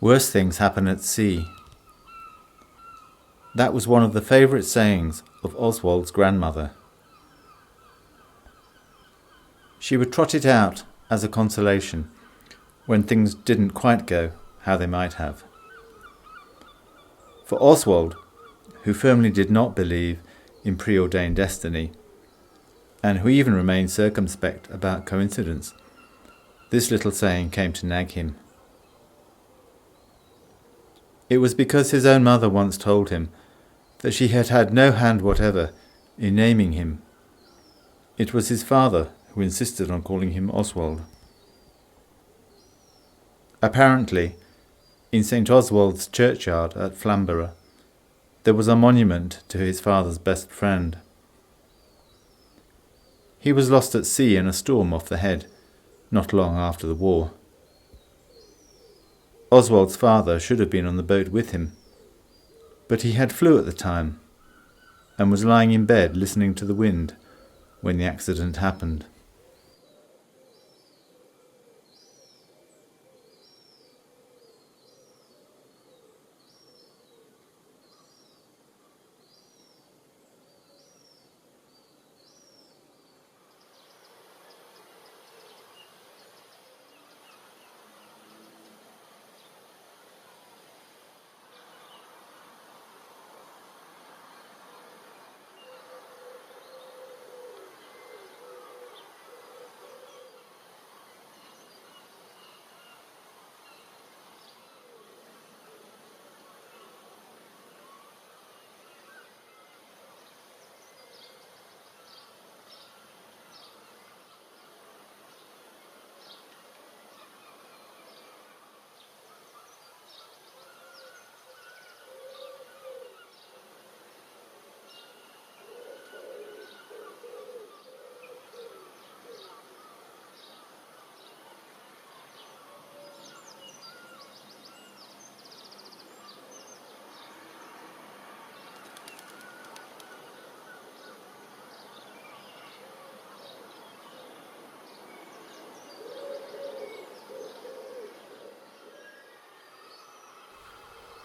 Worse things happen at sea. That was one of the favourite sayings of Oswald's grandmother. She would trot it out as a consolation when things didn't quite go how they might have. For Oswald, who firmly did not believe in preordained destiny, and who even remained circumspect about coincidence, this little saying came to nag him. It was because his own mother once told him that she had had no hand whatever in naming him. It was his father who insisted on calling him Oswald. Apparently, in St. Oswald's churchyard at Flamborough, there was a monument to his father's best friend. He was lost at sea in a storm off the Head, not long after the war. Oswald's father should have been on the boat with him, but he had flu at the time and was lying in bed listening to the wind when the accident happened.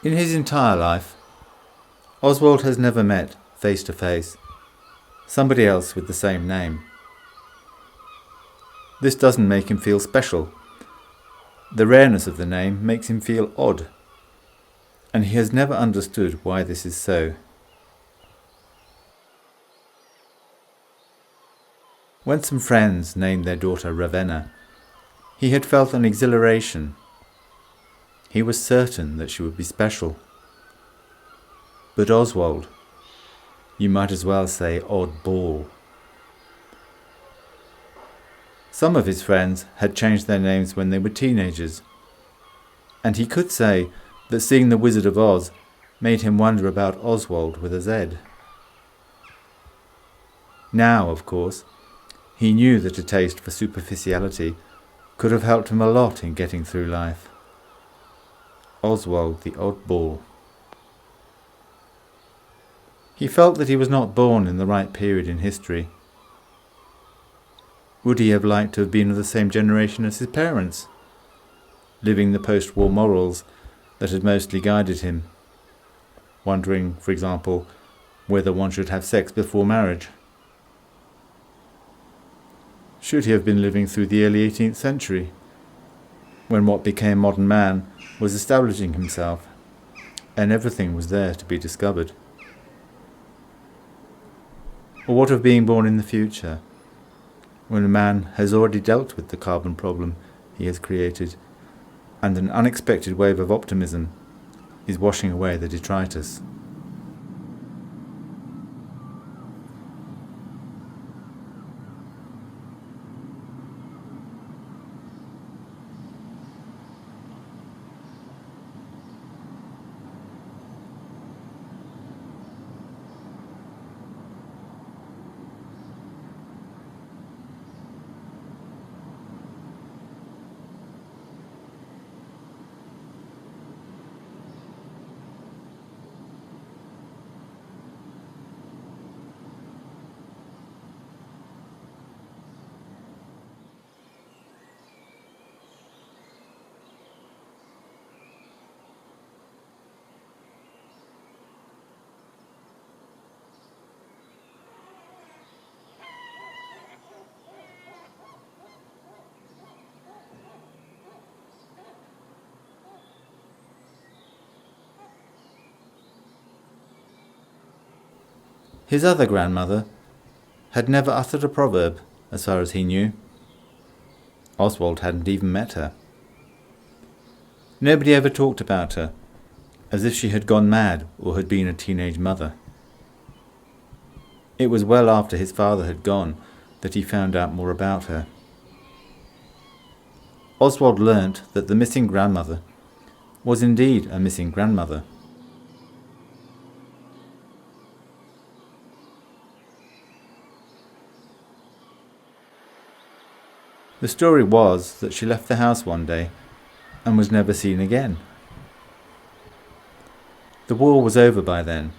In his entire life, Oswald has never met, face to face, somebody else with the same name. This doesn't make him feel special. The rareness of the name makes him feel odd, and he has never understood why this is so. When some friends named their daughter Ravenna, he had felt an exhilaration. He was certain that she would be special. But Oswald, you might as well say oddball. Some of his friends had changed their names when they were teenagers, and he could say that seeing The Wizard of Oz made him wonder about Oswald with a Z. Now, of course, he knew that a taste for superficiality could have helped him a lot in getting through life. Oswald the oddball. He felt that he was not born in the right period in history. Would he have liked to have been of the same generation as his parents, living the post-war morals that had mostly guided him, wondering, for example, whether one should have sex before marriage? Should he have been living through the early 18th century, when what became modern man was establishing himself, and everything was there to be discovered? Or what of being born in the future, when a man has already dealt with the carbon problem he has created, and an unexpected wave of optimism is washing away the detritus? His other grandmother had never uttered a proverb, as far as he knew. Oswald hadn't even met her. Nobody ever talked about her, as if she had gone mad or had been a teenage mother. It was well after his father had gone that he found out more about her. Oswald learnt that the missing grandmother was indeed a missing grandmother. The story was that she left the house one day and was never seen again. The war was over by then,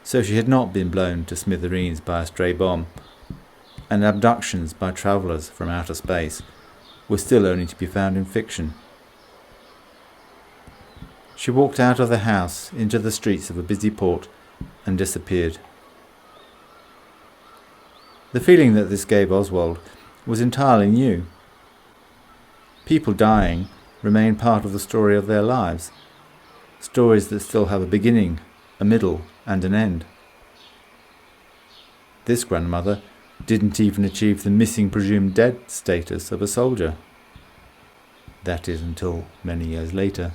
so she had not been blown to smithereens by a stray bomb, and abductions by travellers from outer space were still only to be found in fiction. She walked out of the house into the streets of a busy port and disappeared. The feeling that this gave Oswald was entirely new. People dying remain part of the story of their lives, stories that still have a beginning, a middle, and an end. This grandmother didn't even achieve the missing presumed dead status of a soldier. That is, until many years later.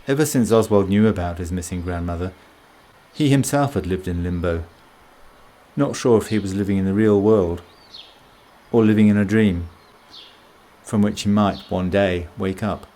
Ever since Oswald knew about his missing grandmother, he himself had lived in limbo, not sure if he was living in the real world or living in a dream from which he might one day wake up.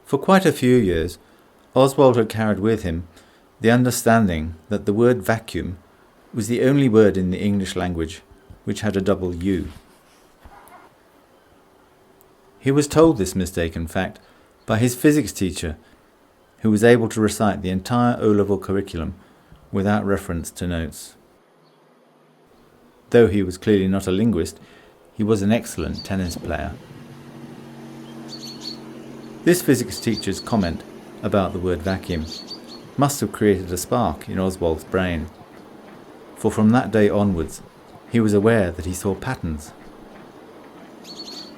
For quite a few years, Oswald had carried with him the understanding that the word vacuum was the only word in the English language which had a double U. He was told this mistaken fact by his physics teacher, who was able to recite the entire O-level curriculum without reference to notes. Though he was clearly not a linguist, he was an excellent tennis player. This physics teacher's comment about the word vacuum must have created a spark in Oswald's brain, for from that day onwards he was aware that he saw patterns.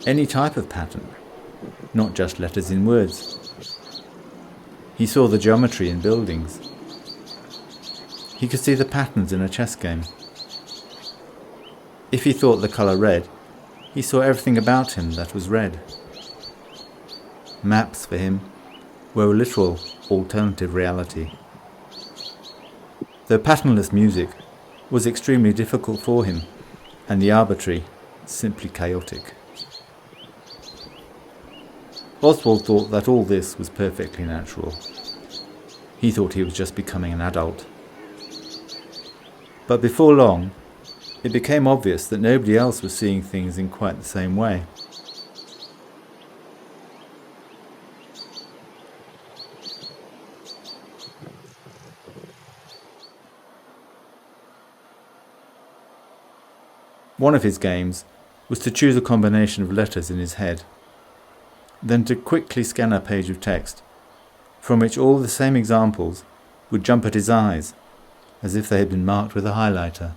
Any type of pattern, not just letters in words. He saw the geometry in buildings. He could see the patterns in a chess game. If he thought the colour red, he saw everything about him that was red. Maps for him were a literal alternative reality. Though patternless music was extremely difficult for him, and the arbitrary simply chaotic. Oswald thought that all this was perfectly natural. He thought he was just becoming an adult. But before long, it became obvious that nobody else was seeing things in quite the same way. One of his games was to choose a combination of letters in his head, then to quickly scan a page of text, from which all the same examples would jump at his eyes, as if they had been marked with a highlighter.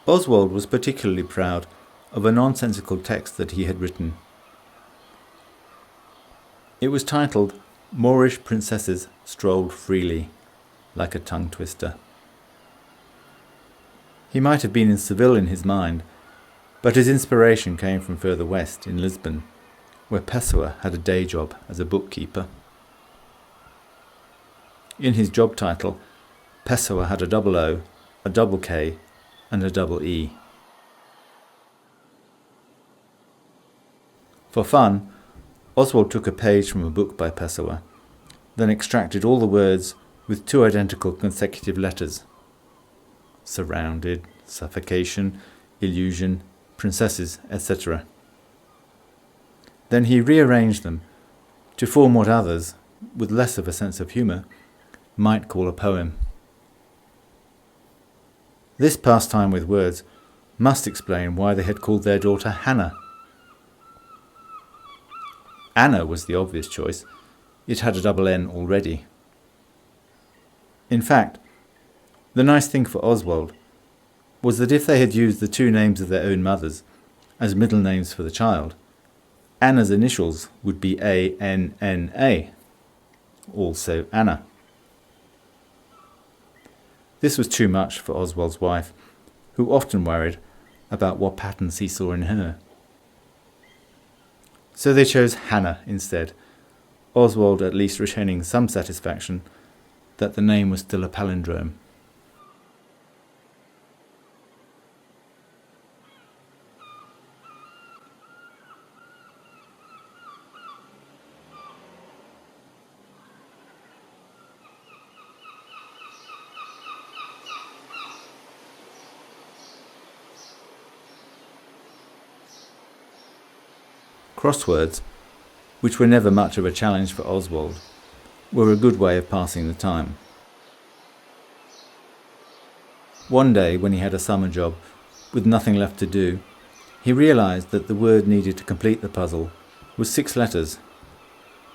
Oswald was particularly proud of a nonsensical text that he had written. It was titled, "Moorish Princesses Strolled Freely, like a Tongue Twister." He might have been in Seville in his mind, but his inspiration came from further west, in Lisbon, where Pessoa had a day job as a bookkeeper. In his job title, Pessoa had a double O, a double K, and a double E. For fun, Oswald took a page from a book by Pessoa, then extracted all the words with two identical consecutive letters: surrounded, suffocation, illusion, princesses, etc. Then he rearranged them to form what others, with less of a sense of humour, might call a poem. This pastime with words must explain why they had called their daughter Hannah. Anna was the obvious choice. It had a double N already. In fact, the nice thing for Oswald was that if they had used the two names of their own mothers as middle names for the child, Anna's initials would be A-N-N-A, also Anna. This was too much for Oswald's wife, who often worried about what patterns he saw in her. So they chose Hannah instead, Oswald at least retaining some satisfaction that the name was still a palindrome. Crosswords, which were never much of a challenge for Oswald, were a good way of passing the time. One day, when he had a summer job with nothing left to do, he realised that the word needed to complete the puzzle was 6 letters: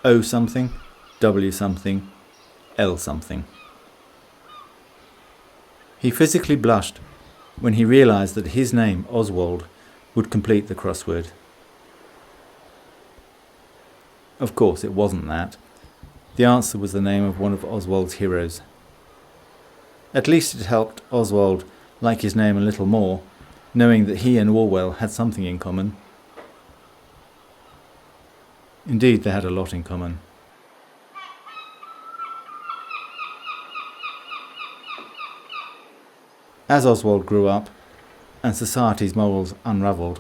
O something, W something, L something. He physically blushed when he realised that his name, Oswald, would complete the crossword. Of course, it wasn't that. The answer was the name of one of Oswald's heroes. At least it helped Oswald like his name a little more, knowing that he and Orwell had something in common. Indeed, they had a lot in common. As Oswald grew up, and society's morals unravelled,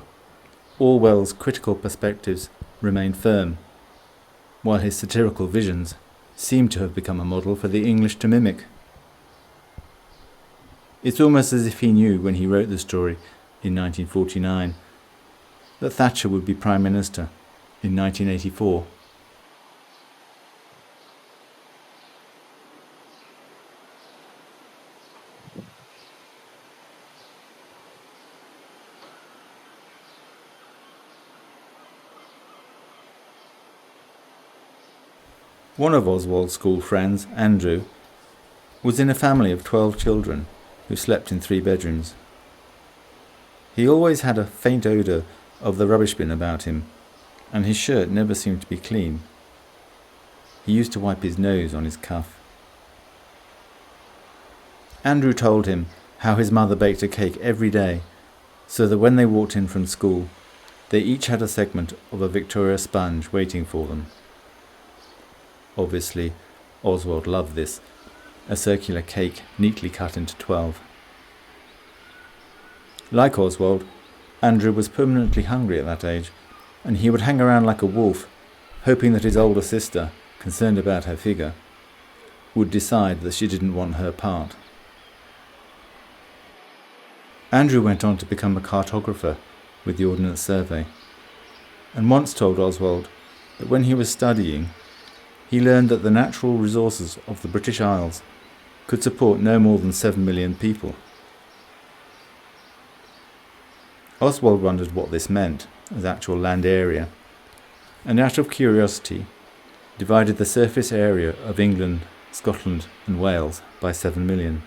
Orwell's critical perspectives remained firm, while his satirical visions seemed to have become a model for the English to mimic. It's almost as if he knew when he wrote the story in 1949 that Thatcher would be Prime Minister in 1984. One of Oswald's school friends, Andrew, was in a family of 12 children who slept in 3 bedrooms. He always had a faint odour of the rubbish bin about him, and his shirt never seemed to be clean. He used to wipe his nose on his cuff. Andrew told him how his mother baked a cake every day, so that when they walked in from school, they each had a segment of a Victoria sponge waiting for them. Obviously, Oswald loved this, a circular cake neatly cut into 12. Like Oswald, Andrew was permanently hungry at that age, and he would hang around like a wolf, hoping that his older sister, concerned about her figure, would decide that she didn't want her part. Andrew went on to become a cartographer with the Ordnance Survey, and once told Oswald that when he was studying, he learned that the natural resources of the British Isles could support no more than 7 million people. Oswald wondered what this meant as actual land area, and out of curiosity divided the surface area of England, Scotland and Wales by 7 million.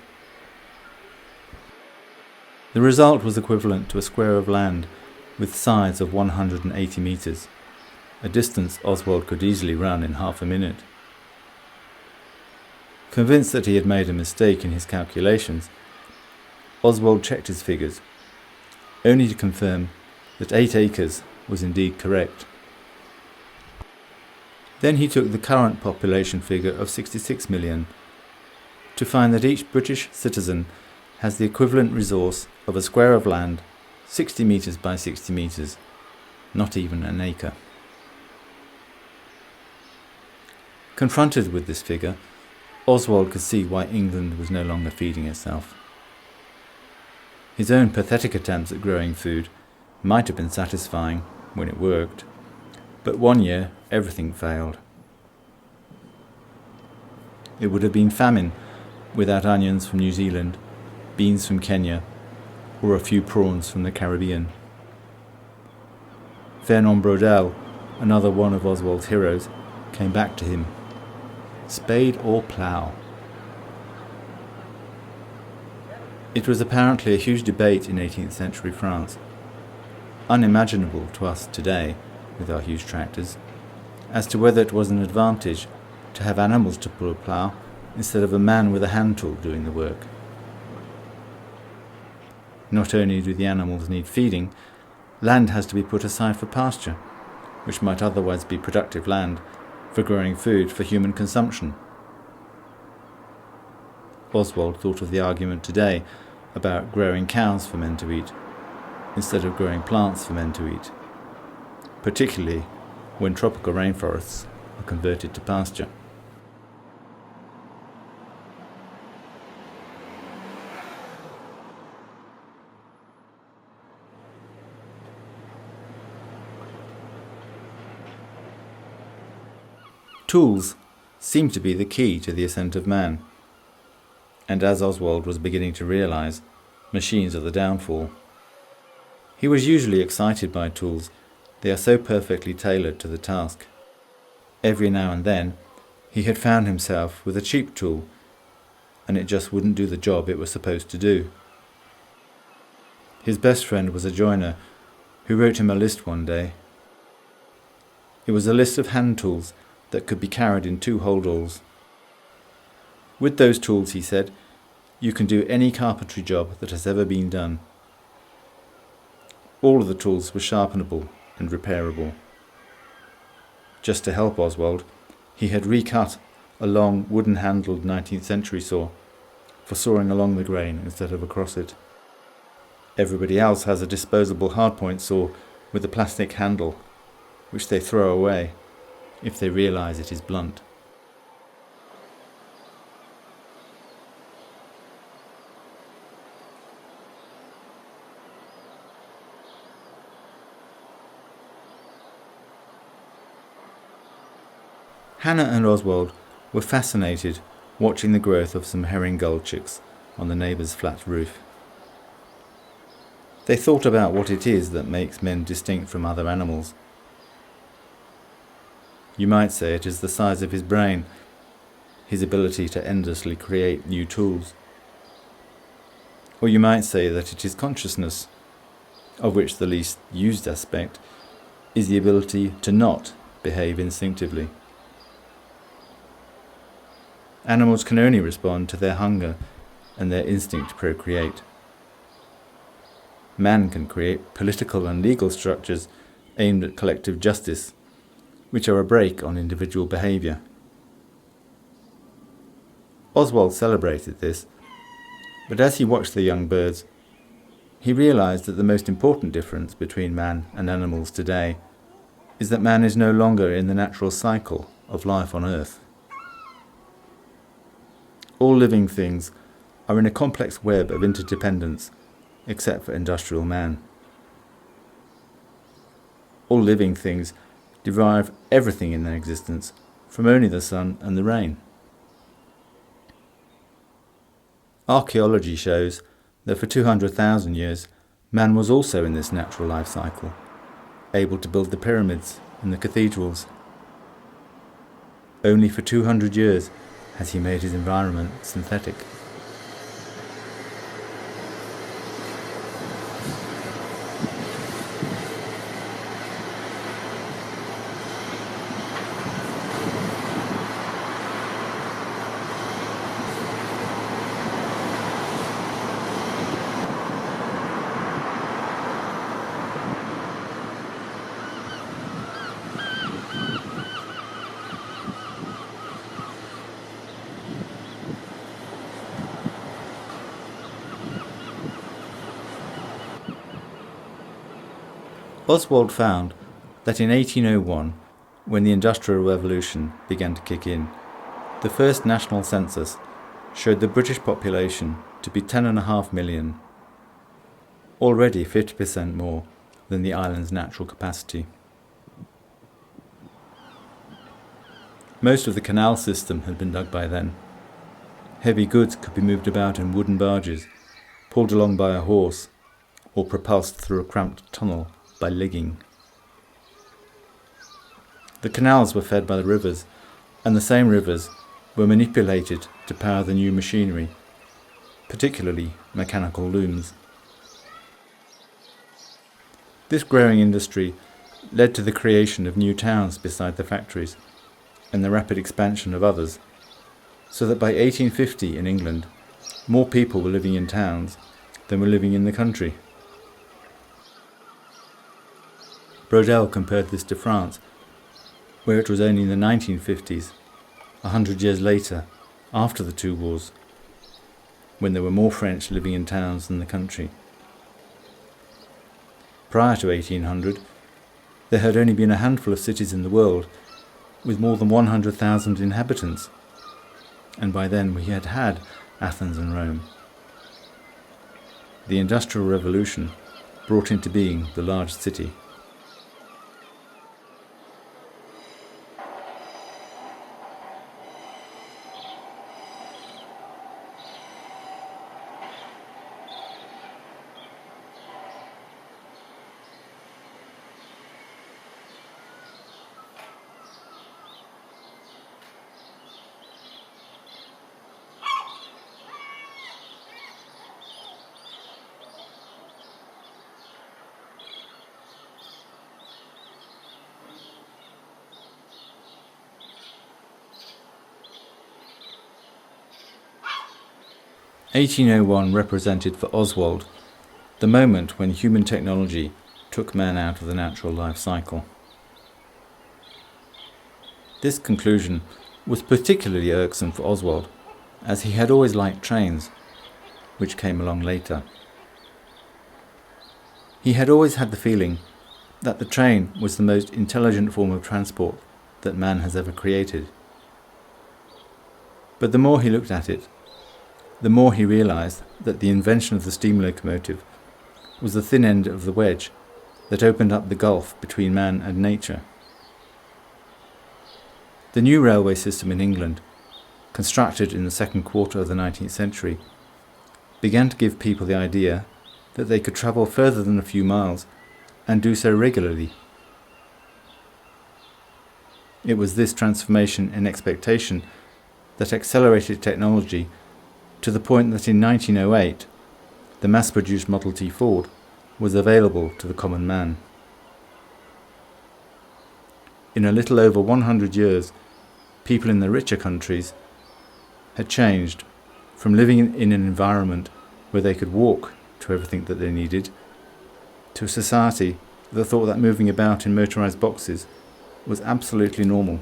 The result was equivalent to a square of land with sides of 180 metres, a distance Oswald could easily run in half a minute. Convinced that he had made a mistake in his calculations, Oswald checked his figures, only to confirm that 8 acres was indeed correct. Then he took the current population figure of 66 million to find that each British citizen has the equivalent resource of a square of land 60 metres by 60 metres, not even an acre. Confronted with this figure, Oswald could see why England was no longer feeding itself. His own pathetic attempts at growing food might have been satisfying when it worked, but one year everything failed. It would have been famine without onions from New Zealand, beans from Kenya, or a few prawns from the Caribbean. Vernon Brodel, another one of Oswald's heroes, came back to him. Spade or plough? It was apparently a huge debate in 18th century France, unimaginable to us today with our huge tractors, as to whether it was an advantage to have animals to pull a plough instead of a man with a hand tool doing the work. Not only do the animals need feeding, land has to be put aside for pasture, which might otherwise be productive land for growing food for human consumption. Oswald thought of the argument today about growing cows for men to eat, instead of growing plants for men to eat, particularly when tropical rainforests are converted to pasture. Tools seem to be the key to the ascent of man, and as Oswald was beginning to realise, machines are the downfall. He was usually excited by tools. They are so perfectly tailored to the task. Every now and then, he had found himself with a cheap tool, and it just wouldn't do the job it was supposed to do. His best friend was a joiner who wrote him a list one day. It was a list of hand tools that could be carried in 2 holdalls. With those tools, he said, you can do any carpentry job that has ever been done. All of the tools were sharpenable and repairable. Just to help Oswald, he had recut a long wooden-handled 19th century saw for sawing along the grain instead of across it. Everybody else has a disposable hardpoint saw with a plastic handle, which they throw away if they realise it is blunt. Hannah and Oswald were fascinated watching the growth of some herring gull chicks on the neighbour's flat roof. They thought about what it is that makes men distinct from other animals. You might say it is the size of his brain, his ability to endlessly create new tools. Or you might say that it is consciousness, of which the least used aspect is the ability to not behave instinctively. Animals can only respond to their hunger and their instinct to procreate. Man can create political and legal structures aimed at collective justice, which are a brake on individual behaviour. Oswald celebrated this, but as he watched the young birds, he realised that the most important difference between man and animals today is that man is no longer in the natural cycle of life on Earth. All living things are in a complex web of interdependence, except for industrial man. All living things derive everything in their existence from only the sun and the rain. Archaeology shows that for 200,000 years man was also in this natural life cycle, able to build the pyramids and the cathedrals. Only for 200 years has he made his environment synthetic. Oswald found that in 1801, when the Industrial Revolution began to kick in, the first national census showed the British population to be 10.5 million, already 50% more than the island's natural capacity. Most of the canal system had been dug by then. Heavy goods could be moved about in wooden barges, pulled along by a horse, or propulsed through a cramped tunnel by ligging. The canals were fed by the rivers, and the same rivers were manipulated to power the new machinery, particularly mechanical looms. This growing industry led to the creation of new towns beside the factories, and the rapid expansion of others, so that by 1850 in England, more people were living in towns than were living in the country. Brodel compared this to France, where it was only in the 1950s, 100 years later, after the two wars, when there were more French living in towns than the country. Prior to 1800, there had only been a handful of cities in the world with more than 100,000 inhabitants, and by then we had had Athens and Rome. The Industrial Revolution brought into being the large city. (1801) represented for Oswald the moment when human technology took man out of the natural life cycle. This conclusion was particularly irksome for Oswald, as he had always liked trains, which came along later. He had always had the feeling that the train was the most intelligent form of transport that man has ever created. But the more he looked at it, the more he realized that the invention of the steam locomotive was the thin end of the wedge that opened up the gulf between man and nature. The new railway system in England, constructed in the second quarter of the 19th century, began to give people the idea that they could travel further than a few miles and do so regularly. It was this transformation in expectation that accelerated technology to the point that in 1908, the mass-produced Model T Ford was available to the common man. In a little over 100 years, people in the richer countries had changed from living in an environment where they could walk to everything that they needed, to a society that thought that moving about in motorized boxes was absolutely normal.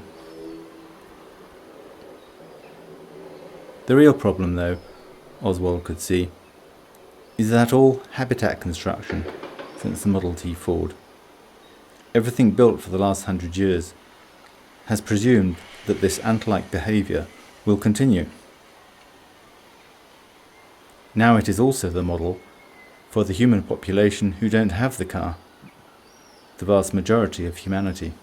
The real problem, though, Oswald could see, is that all habitat construction since the Model T Ford, everything built for the last 100 years, has presumed that this ant-like behaviour will continue. Now it is also the model for the human population who don't have the car, the vast majority of humanity.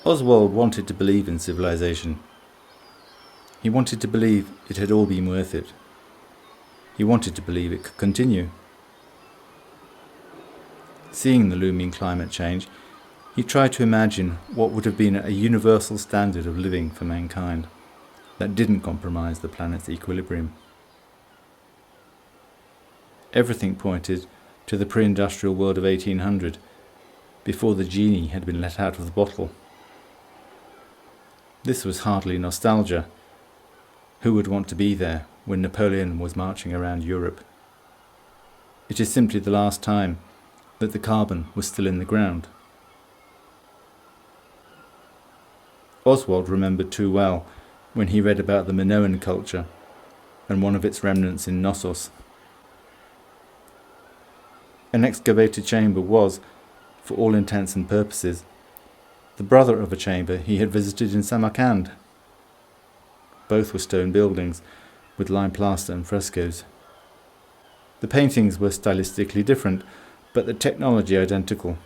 Oswald wanted to believe in civilization. He wanted to believe it had all been worth it. He wanted to believe it could continue. Seeing the looming climate change, he tried to imagine what would have been a universal standard of living for mankind that didn't compromise the planet's equilibrium. Everything pointed to the pre-industrial world of 1800, before the genie had been let out of the bottle. This was hardly nostalgia. Who would want to be there when Napoleon was marching around Europe? It is simply the last time that the carbon was still in the ground. Oswald remembered too well when he read about the Minoan culture and one of its remnants in Knossos. An excavated chamber was, for all intents and purposes, the brother of a chamber he had visited in Samarkand. Both were stone buildings with lime plaster and frescoes. The paintings were stylistically different, but the technology identical.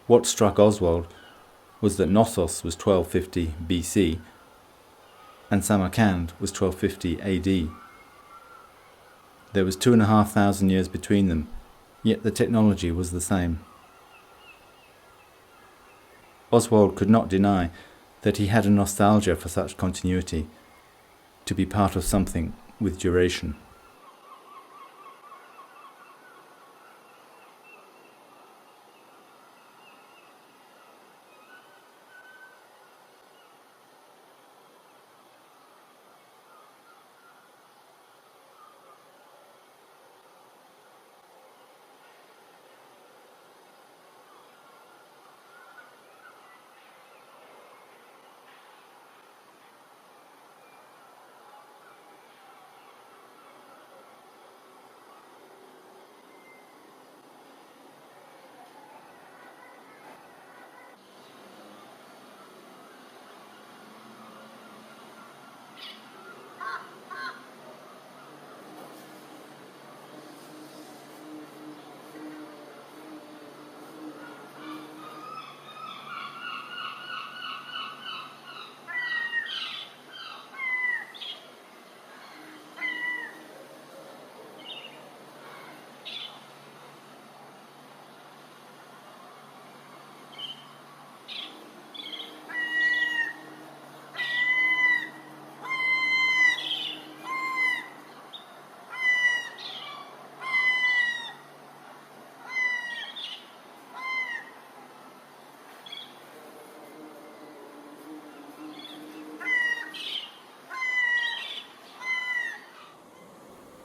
What struck Oswald was that Knossos was 1250 BC and Samarkand was 1250 AD. There was 2,500 years between them, yet the technology was the same. Oswald could not deny that he had a nostalgia for such continuity, to be part of something with duration.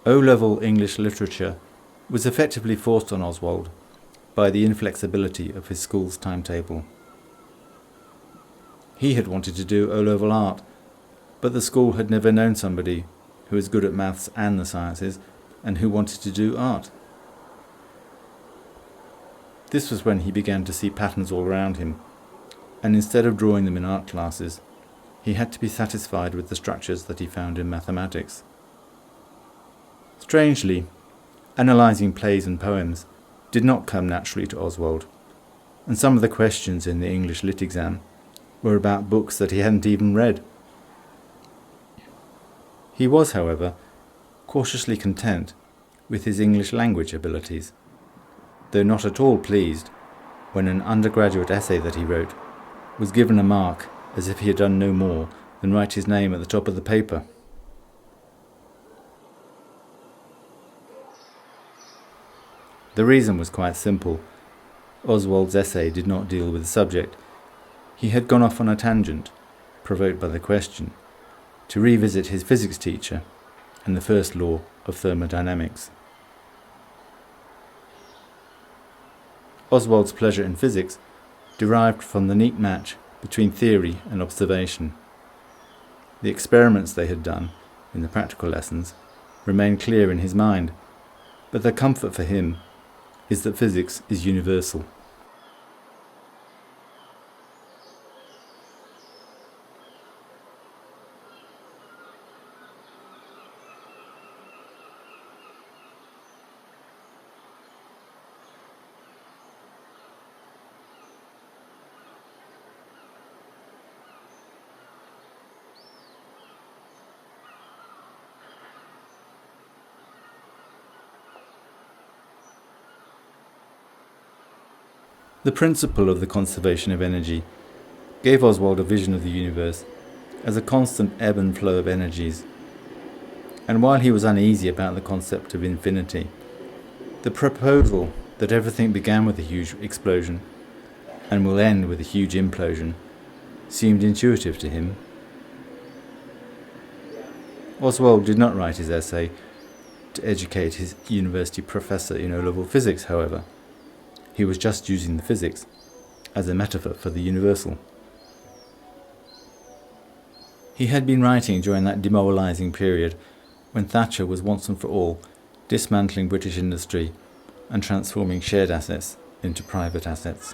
O-level English literature was effectively forced on Oswald by the inflexibility of his school's timetable. He had wanted to do O-level art, but the school had never known somebody who was good at maths and the sciences and who wanted to do art. This was when he began to see patterns all around him, and instead of drawing them in art classes, he had to be satisfied with the structures that he found in mathematics. Strangely, analysing plays and poems did not come naturally to Oswald, and some of the questions in the English Lit exam were about books that he hadn't even read. He was, however, cautiously content with his English language abilities, though not at all pleased when an undergraduate essay that he wrote was given a mark as if he had done no more than write his name at the top of the paper. The reason was quite simple. Oswald's essay did not deal with the subject. He had gone off on a tangent, provoked by the question, to revisit his physics teacher and the first law of thermodynamics. Oswald's pleasure in physics derived from the neat match between theory and observation. The experiments they had done in the practical lessons remained clear in his mind, but the comfort for him is that physics is universal. The principle of the conservation of energy gave Oswald a vision of the universe as a constant ebb and flow of energies. And while he was uneasy about the concept of infinity, the proposal that everything began with a huge explosion and will end with a huge implosion seemed intuitive to him. Oswald did not write his essay to educate his university professor in O-level physics, however. He was just using the physics as a metaphor for the universal. He had been writing during that demoralising period when Thatcher was once and for all dismantling British industry and transforming shared assets into private assets.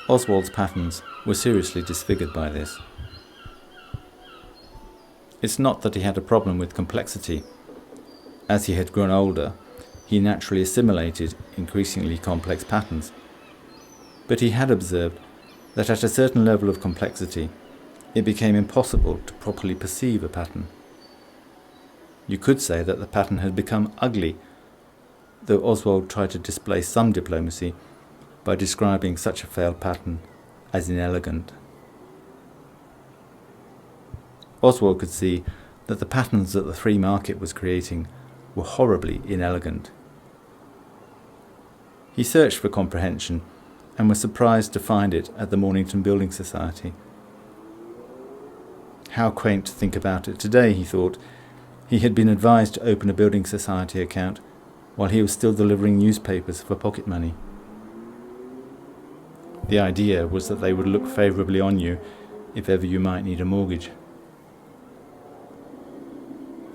Oswald's patterns were seriously disfigured by this. It's not that he had a problem with complexity. As he had grown older, he naturally assimilated increasingly complex patterns. But he had observed that at a certain level of complexity, it became impossible to properly perceive a pattern. You could say that the pattern had become ugly, though Oswald tried to display some diplomacy by describing such a failed pattern as inelegant. Oswald could see that the patterns that the free market was creating were horribly inelegant. He searched for comprehension and was surprised to find it at the Mornington Building Society. How quaint to think about it today, he thought. He had been advised to open a building society account while he was still delivering newspapers for pocket money. The idea was that they would look favourably on you if ever you might need a mortgage.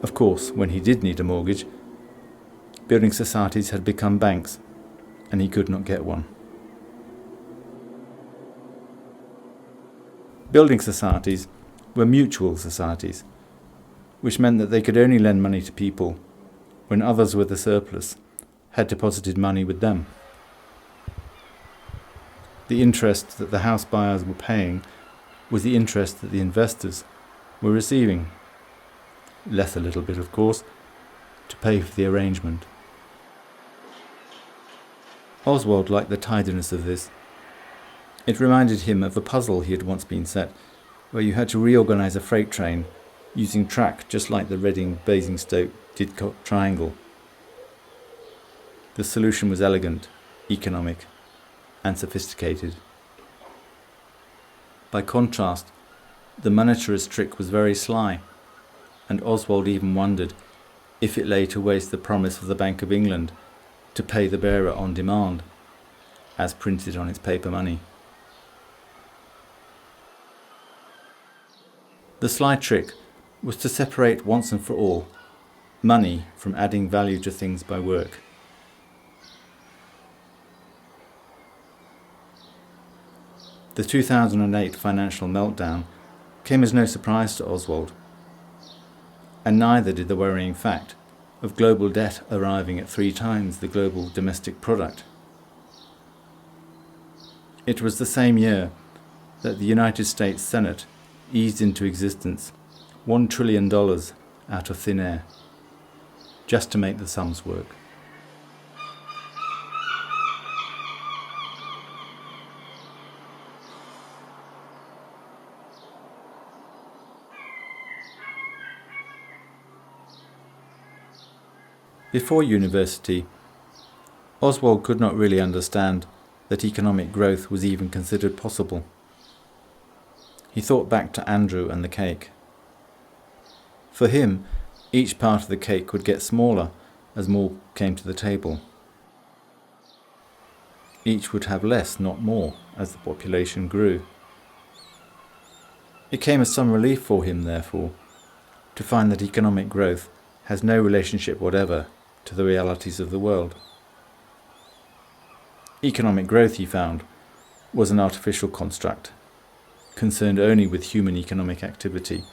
Of course, when he did need a mortgage, building societies had become banks, and he could not get one. Building societies were mutual societies, which meant that they could only lend money to people when others with a surplus had deposited money with them. The interest that the house buyers were paying was the interest that the investors were receiving, less a little bit, of course, to pay for the arrangement. Oswald liked the tidiness of this. It reminded him of a puzzle he had once been set, where you had to reorganise a freight train using track just like the Reading-Basingstoke-Didcot triangle. The solution was elegant, economic, and sophisticated. By contrast, the monetarist trick was very sly, and Oswald even wondered if it lay to waste the promise of the Bank of England to pay the bearer on demand, as printed on its paper money. The sly trick was to separate once and for all money from adding value to things by work. The 2008 financial meltdown came as no surprise to Oswald, and neither did the worrying fact of global debt arriving at 3 times the global domestic product. It was the same year that the United States Senate eased into existence $1 trillion out of thin air, just to make the sums work. Before university, Oswald could not really understand that economic growth was even considered possible. He thought back to Andrew and the cake. For him, each part of the cake would get smaller as more came to the table. Each would have less, not more, as the population grew. It came as some relief for him, therefore, to find that economic growth has no relationship whatever to the realities of the world. Economic growth, he found, was an artificial construct, concerned only with human economic activity,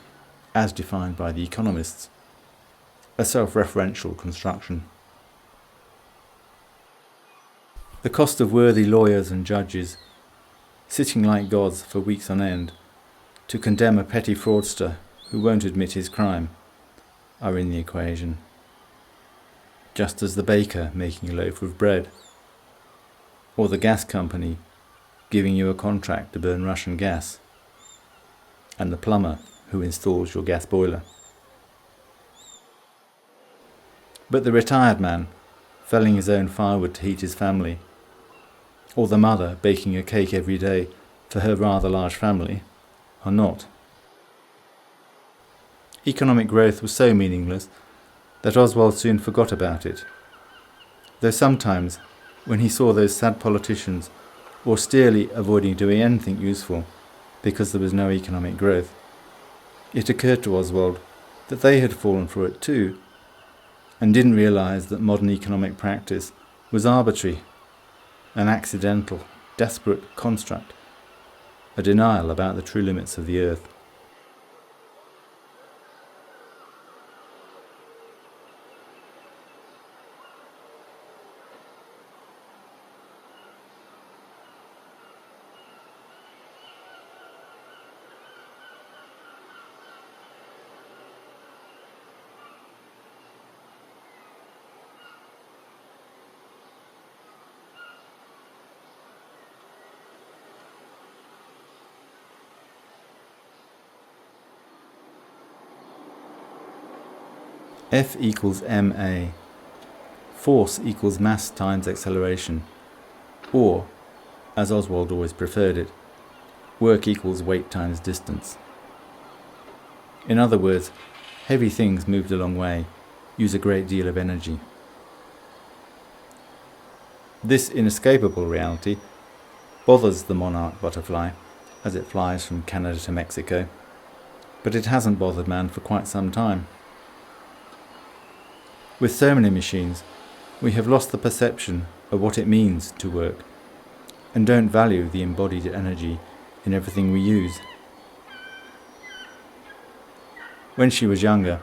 as defined by the economists, a self-referential construction. The cost of worthy lawyers and judges, sitting like gods for weeks on end, to condemn a petty fraudster who won't admit his crime, are in the equation. Just as the baker making a loaf of bread, or the gas company giving you a contract to burn Russian gas, and the plumber who installs your gas boiler. But the retired man, felling his own firewood to heat his family, or the mother baking a cake every day for her rather large family, are not. Economic growth was so meaningless that Oswald soon forgot about it, though sometimes, when he saw those sad politicians austerely avoiding doing anything useful because there was no economic growth, it occurred to Oswald that they had fallen for it too, and didn't realise that modern economic practice was arbitrary, an accidental, desperate construct, a denial about the true limits of the earth. F equals ma. Force equals mass times acceleration. Or, as Oswald always preferred it, work equals weight times distance. In other words, heavy things moved a long way, use a great deal of energy. This inescapable reality bothers the monarch butterfly as it flies from Canada to Mexico, but it hasn't bothered man for quite some time. With so many machines, we have lost the perception of what it means to work, and don't value the embodied energy in everything we use. When she was younger,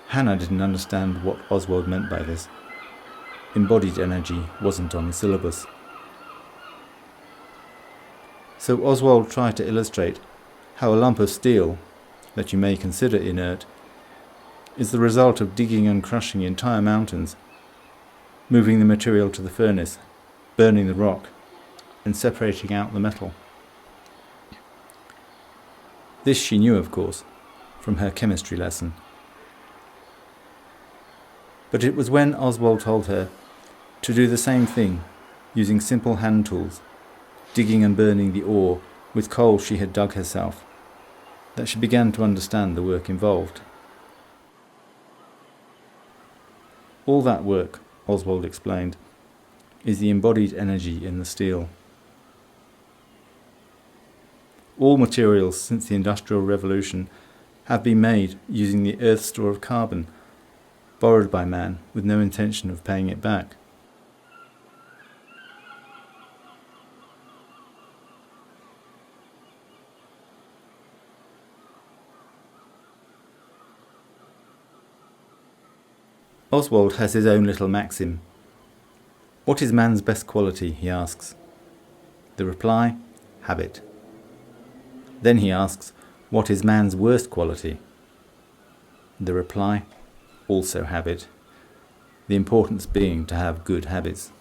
Hannah didn't understand what Oswald meant by this. Embodied energy wasn't on the syllabus. So Oswald tried to illustrate how a lump of steel, that you may consider inert, is the result of digging and crushing entire mountains, moving the material to the furnace, burning the rock, and separating out the metal. This she knew, of course, from her chemistry lesson. But it was when Oswald told her to do the same thing, using simple hand tools, digging and burning the ore with coal she had dug herself, that she began to understand the work involved. All that work, Oswald explained, is the embodied energy in the steel. All materials since the Industrial Revolution have been made using the Earth's store of carbon, borrowed by man with no intention of paying it back. Oswald has his own little maxim. What is man's best quality, he asks. The reply, habit. Then he asks, what is man's worst quality? The reply, also habit. The importance being to have good habits.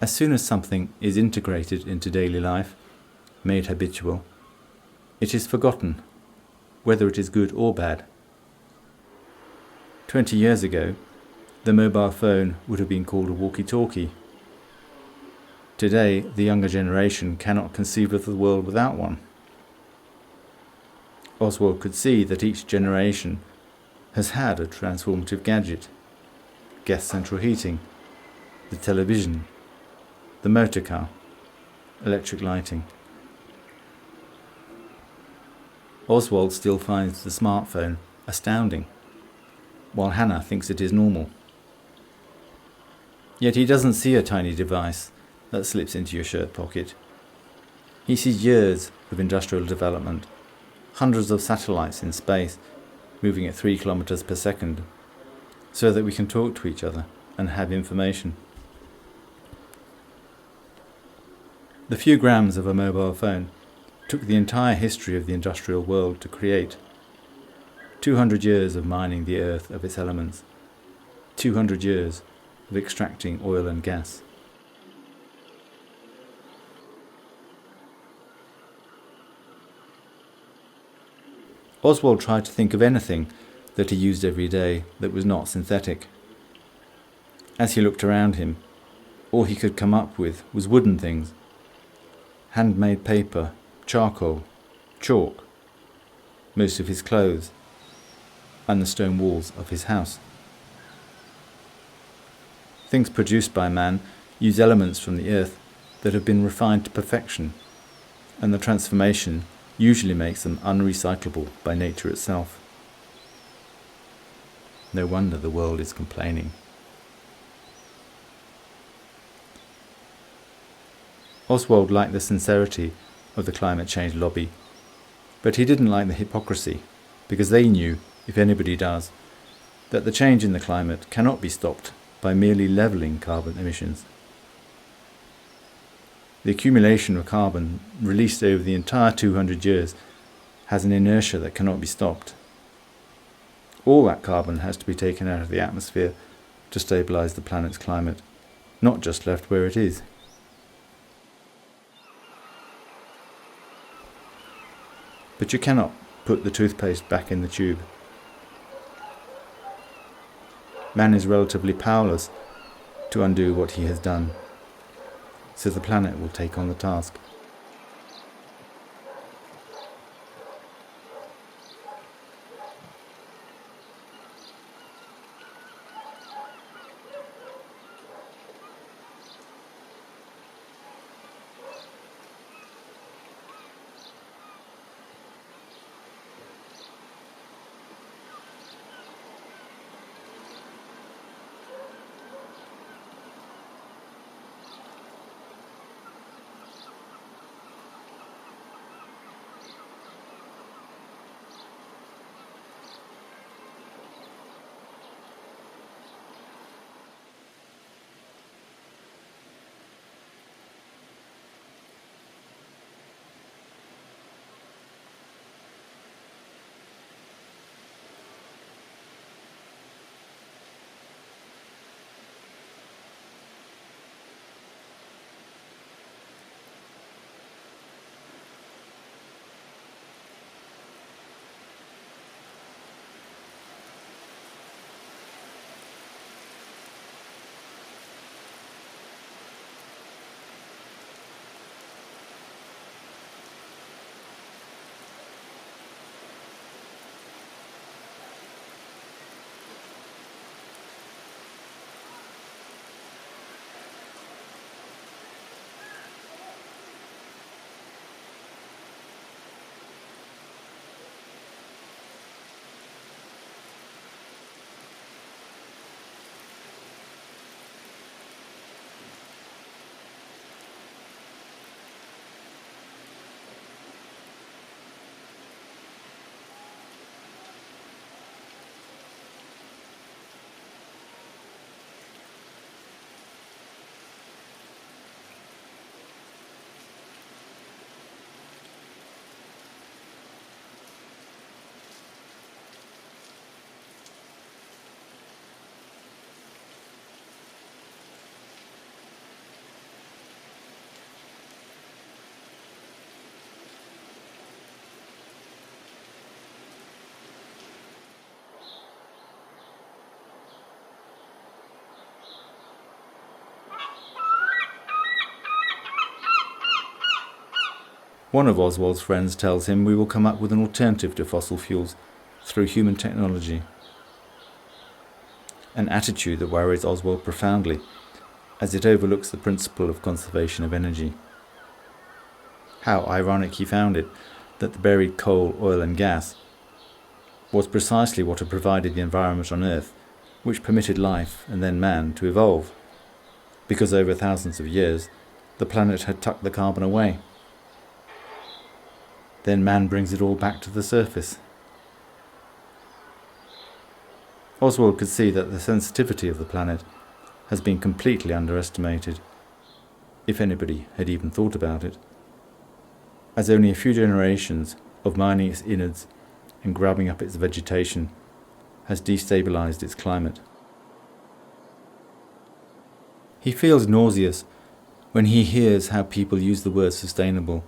As soon as something is integrated into daily life, made habitual, it is forgotten, whether it is good or bad. 20 years ago, the mobile phone would have been called a walkie-talkie. Today, the younger generation cannot conceive of the world without one. Oswald could see that each generation has had a transformative gadget: gas central heating, the television, the motor car, electric lighting. Oswald still finds the smartphone astounding, while Hannah thinks it is normal. Yet he doesn't see a tiny device that slips into your shirt pocket. He sees years of industrial development, hundreds of satellites in space moving at 3 kilometers per second, so that we can talk to each other and have information. The few grams of a mobile phone took the entire history of the industrial world to create. 200 years of mining the earth of its elements, 200 years of extracting oil and gas. Oswald tried to think of anything that he used every day that was not synthetic. As he looked around him, all he could come up with was wooden things, handmade paper, charcoal, chalk, most of his clothes, and the stone walls of his house. Things produced by man use elements from the earth that have been refined to perfection, and the transformation usually makes them unrecyclable by nature itself. No wonder the world is complaining. Oswald liked the sincerity of the climate change lobby, but he didn't like the hypocrisy, because they knew, if anybody does, that the change in the climate cannot be stopped by merely levelling carbon emissions. The accumulation of carbon released over the entire 200 years has an inertia that cannot be stopped. All that carbon has to be taken out of the atmosphere to stabilise the planet's climate, not just left where it is. But you cannot put the toothpaste back in the tube. Man is relatively powerless to undo what he has done, so the planet will take on the task. One of Oswald's friends tells him we will come up with an alternative to fossil fuels through human technology. An attitude that worries Oswald profoundly, as it overlooks the principle of conservation of energy. How ironic he found it that the buried coal, oil and gas was precisely what had provided the environment on Earth, which permitted life and then man to evolve, because over thousands of years the planet had tucked the carbon away. Then man brings it all back to the surface. Oswald could see that the sensitivity of the planet has been completely underestimated, if anybody had even thought about it, as only a few generations of mining its innards and grabbing up its vegetation has destabilized its climate. He feels nauseous when he hears how people use the word sustainable.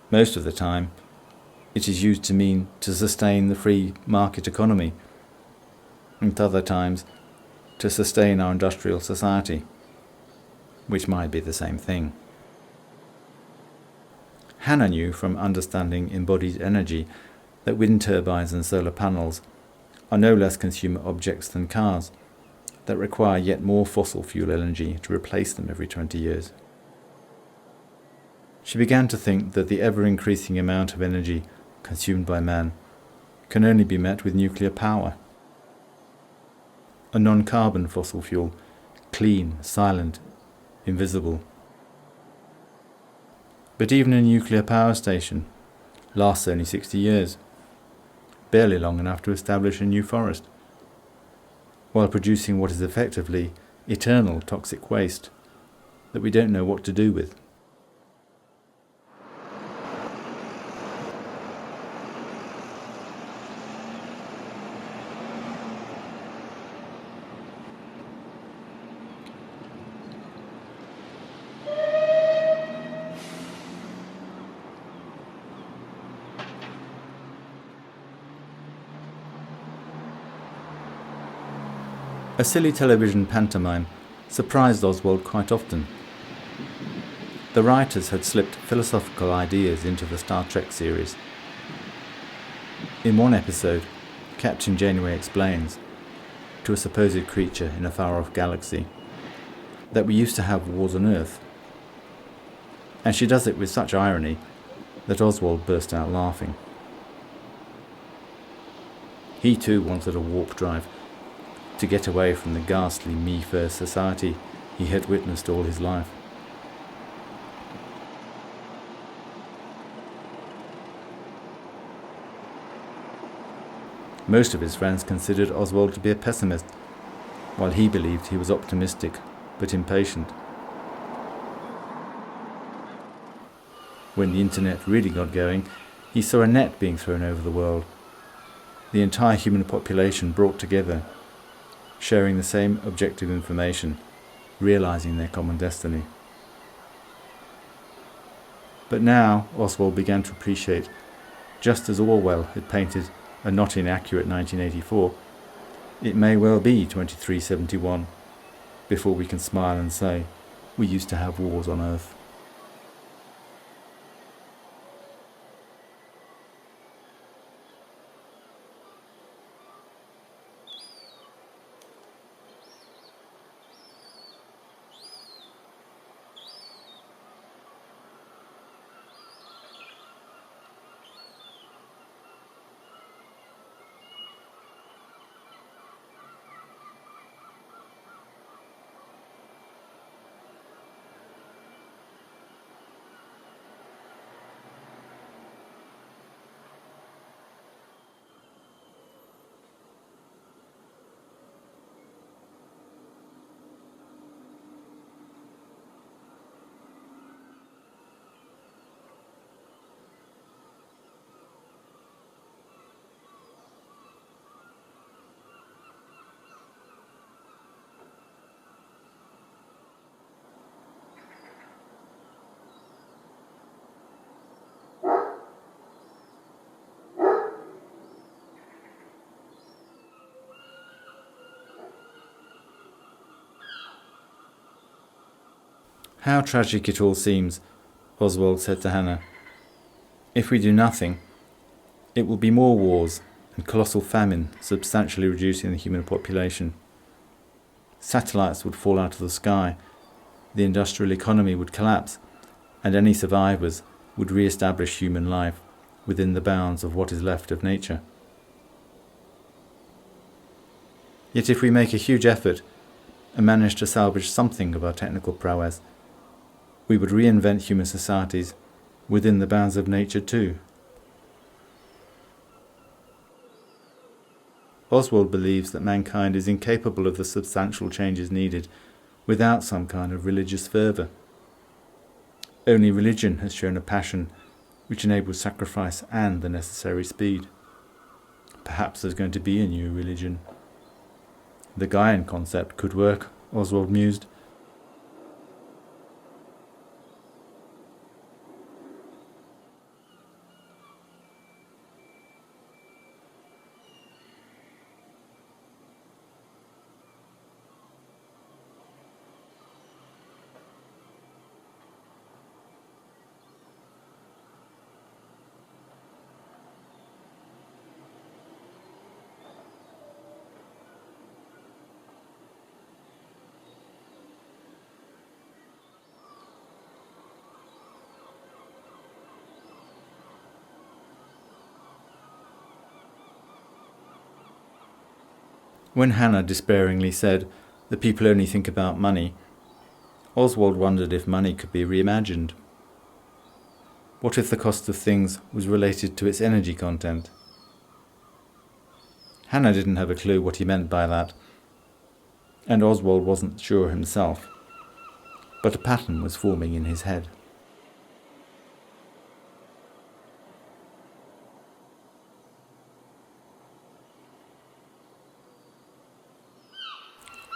Most of the time, it is used to mean to sustain the free market economy, and at other times to sustain our industrial society, which might be the same thing. Hannah knew from understanding embodied energy that wind turbines and solar panels are no less consumer objects than cars that require yet more fossil fuel energy to replace them every 20 years. She began to think that the ever-increasing amount of energy consumed by man can only be met with nuclear power, a non-carbon fossil fuel, clean, silent, invisible. But even a nuclear power station lasts only 60 years, barely long enough to establish a new forest, while producing what is effectively eternal toxic waste that we don't know what to do with. A silly television pantomime surprised Oswald quite often. The writers had slipped philosophical ideas into the Star Trek series. In one episode, Captain Janeway explains, to a supposed creature in a far-off galaxy, that we used to have wars on Earth. And she does it with such irony that Oswald burst out laughing. He too wanted a warp drive, to get away from the ghastly me-first society he had witnessed all his life. Most of his friends considered Oswald to be a pessimist, while he believed he was optimistic but impatient. When the internet really got going, he saw a net being thrown over the world, the entire human population brought together, sharing the same objective information, realizing their common destiny. But now Oswald began to appreciate, just as Orwell had painted a not inaccurate 1984, it may well be 2371 before we can smile and say, we used to have wars on Earth. How tragic it all seems, Oswald said to Hannah. If we do nothing, it will be more wars and colossal famine, substantially reducing the human population. Satellites would fall out of the sky, the industrial economy would collapse, and any survivors would re-establish human life within the bounds of what is left of nature. Yet if we make a huge effort and manage to salvage something of our technical prowess, we would reinvent human societies within the bounds of nature too. Oswald believes that mankind is incapable of the substantial changes needed without some kind of religious fervour. Only religion has shown a passion which enables sacrifice and the necessary speed. Perhaps there's going to be a new religion. The Gaian concept could work, Oswald mused. When Hannah despairingly said that people only think about money, Oswald wondered if money could be reimagined. What if the cost of things was related to its energy content? Hannah didn't have a clue what he meant by that, and Oswald wasn't sure himself, but a pattern was forming in his head.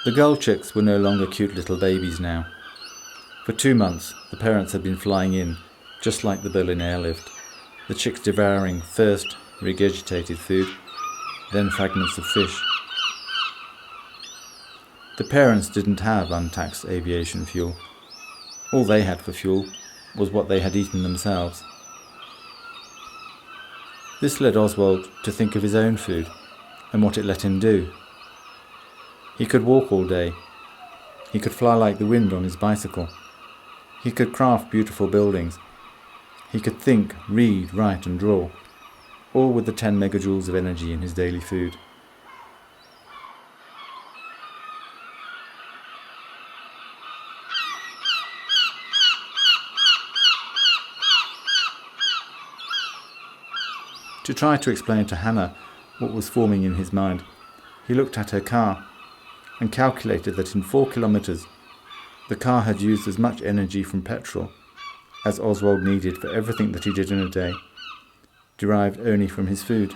The gull chicks were no longer cute little babies now. For 2 months, the parents had been flying in, just like the Berlin airlift, the chicks devouring first regurgitated food, then fragments of fish. The parents didn't have untaxed aviation fuel. All they had for fuel was what they had eaten themselves. This led Oswald to think of his own food and what it let him do. He could walk all day. He could fly like the wind on his bicycle. He could craft beautiful buildings. He could think, read, write and draw, all with the 10 megajoules of energy in his daily food. To try to explain to Hannah what was forming in his mind, he looked at her car and calculated that in 4 kilometres the car had used as much energy from petrol as Oswald needed for everything that he did in a day, derived only from his food.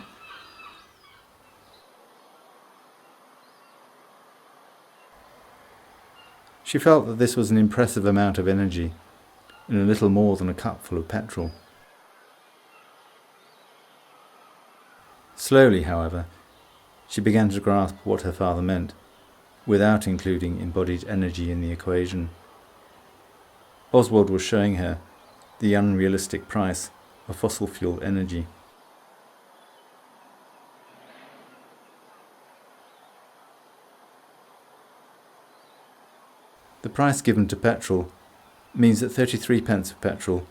She felt that this was an impressive amount of energy in a little more than a cupful of petrol. Slowly, however, she began to grasp what her father meant, without including embodied energy in the equation. Oswald was showing her the unrealistic price of fossil fuel energy. The price given to petrol means that 33 pence of petrol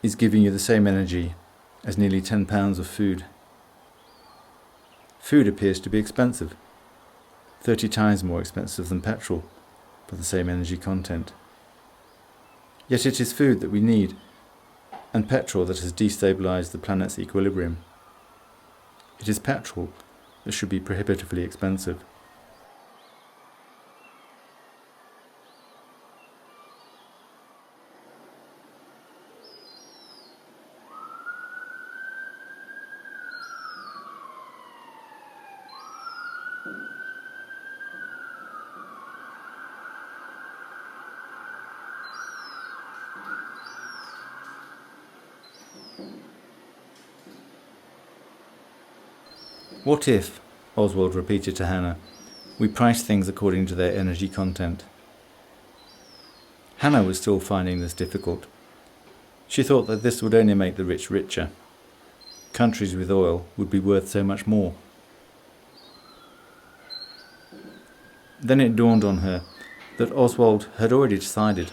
is giving you the same energy as nearly 10 pounds of food. Food appears to be expensive, 30 times more expensive than petrol for the same energy content. Yet it is food that we need, and petrol that has destabilized the planet's equilibrium. It is petrol that should be prohibitively expensive. What if, Oswald repeated to Hannah, we price things according to their energy content? Hannah was still finding this difficult. She thought that this would only make the rich richer. Countries with oil would be worth so much more. Then it dawned on her that Oswald had already decided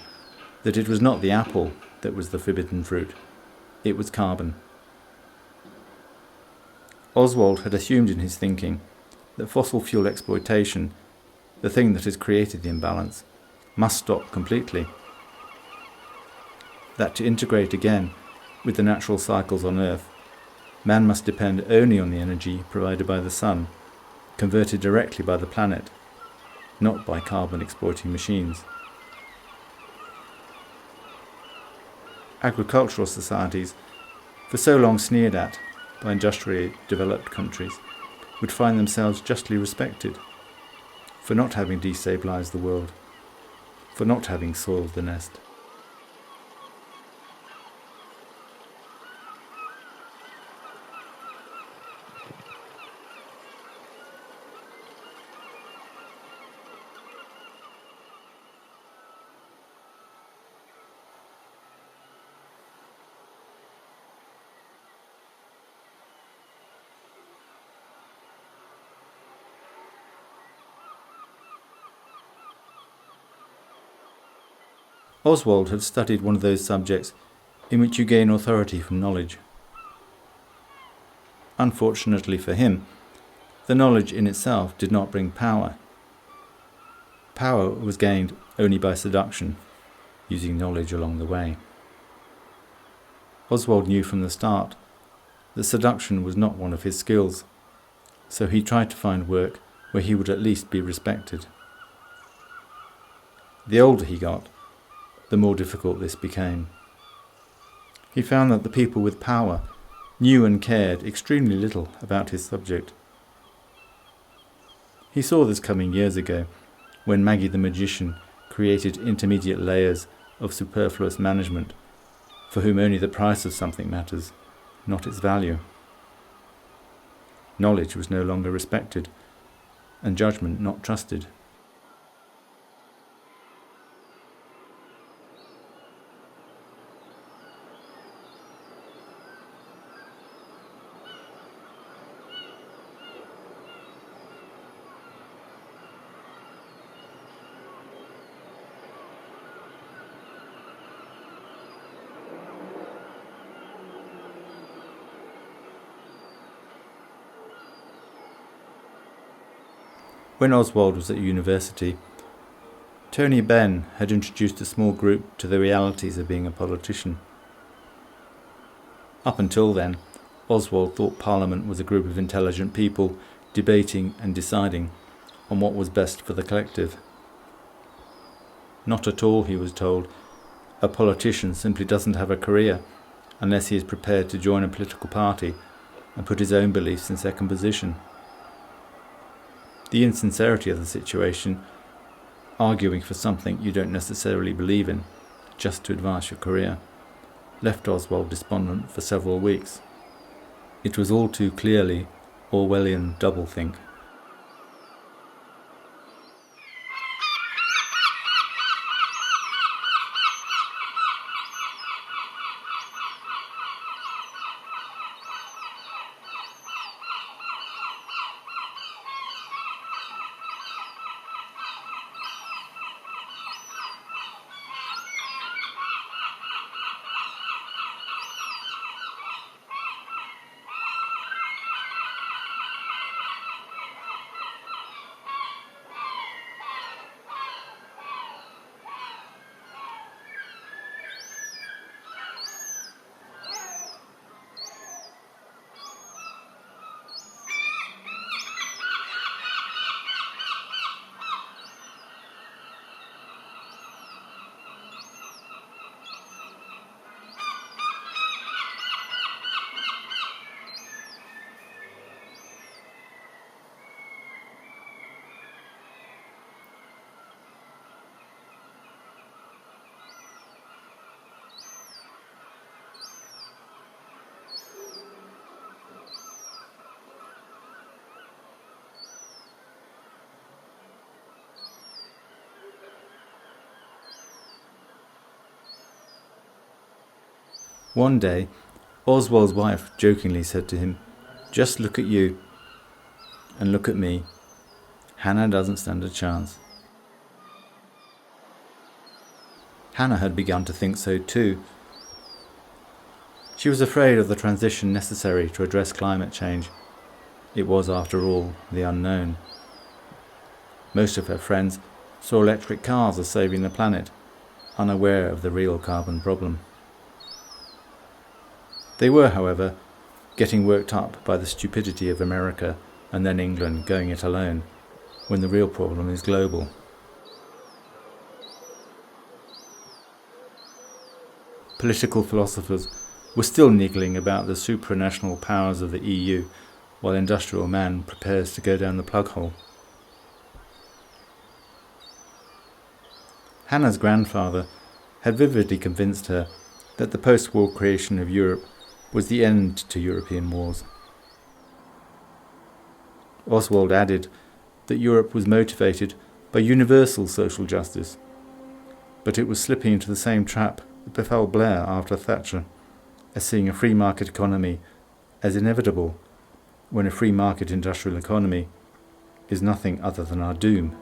that it was not the apple that was the forbidden fruit. It was carbon. Oswald had assumed in his thinking that fossil fuel exploitation, the thing that has created the imbalance, must stop completely. That to integrate again with the natural cycles on Earth, man must depend only on the energy provided by the sun, converted directly by the planet, not by carbon-exploiting machines. Agricultural societies, for so long sneered at by industrially developed countries, would find themselves justly respected for not having destabilized the world, for not having soiled the nest. Oswald had studied one of those subjects in which you gain authority from knowledge. Unfortunately for him, The knowledge in itself did not bring power. Power was gained only by seduction, using knowledge along the way. Oswald knew from the start that seduction was not one of his skills, so he tried to find work where he would at least be respected. The older he got, the more difficult this became. He found that the people with power knew and cared extremely little about his subject. He saw this coming years ago, when Maggie the magician created intermediate layers of superfluous management, for whom only the price of something matters, not its value. Knowledge was no longer respected, and judgment not trusted. When Oswald was at university, Tony Benn had introduced a small group to the realities of being a politician. Up until then, Oswald thought Parliament was a group of intelligent people debating and deciding on what was best for the collective. Not at all, he was told. A politician simply doesn't have a career unless he is prepared to join a political party and put his own beliefs in second position. The insincerity of the situation, arguing for something you don't necessarily believe in, just to advance your career, left Oswald despondent for several weeks. It was all too clearly Orwellian doublethink. One day, Oswald's wife jokingly said to him, "Just look at you, and look at me. Hannah doesn't stand a chance." Hannah had begun to think so too. She was afraid of the transition necessary to address climate change. It was, after all, the unknown. Most of her friends saw electric cars as saving the planet, unaware of the real carbon problem. They were, however, getting worked up by the stupidity of America and then England going it alone, when the real problem is global. Political philosophers were still niggling about the supranational powers of the EU, while industrial man prepares to go down the plug hole. Hannah's grandfather had vividly convinced her that the post-war creation of Europe was the end to European wars. Oswald added that Europe was motivated by universal social justice, but it was slipping into the same trap that befell Blair after Thatcher, as seeing a free market economy as inevitable, when a free market industrial economy is nothing other than our doom.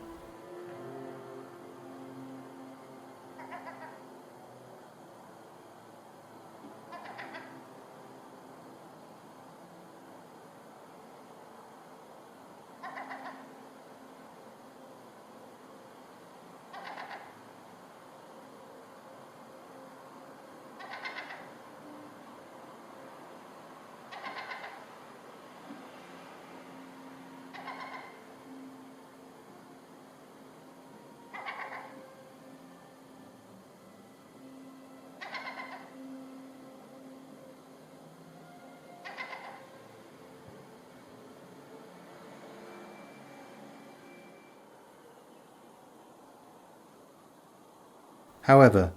However,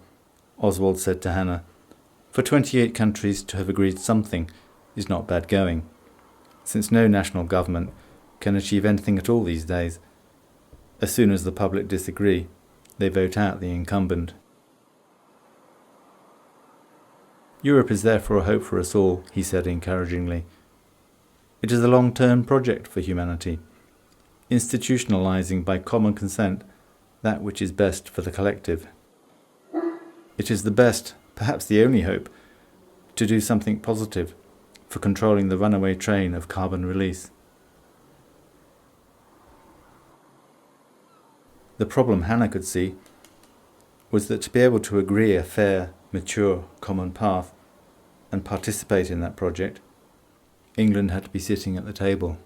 Oswald said to Hannah, for 28 countries to have agreed something is not bad going, since no national government can achieve anything at all these days. As soon as the public disagree, they vote out the incumbent. Europe is therefore a hope for us all, he said encouragingly. It is a long-term project for humanity, institutionalizing by common consent that which is best for the collective. It is the best, perhaps the only hope, to do something positive for controlling the runaway train of carbon release. The problem Hannah could see was that to be able to agree a fair, mature, common path and participate in that project, England had to be sitting at the table.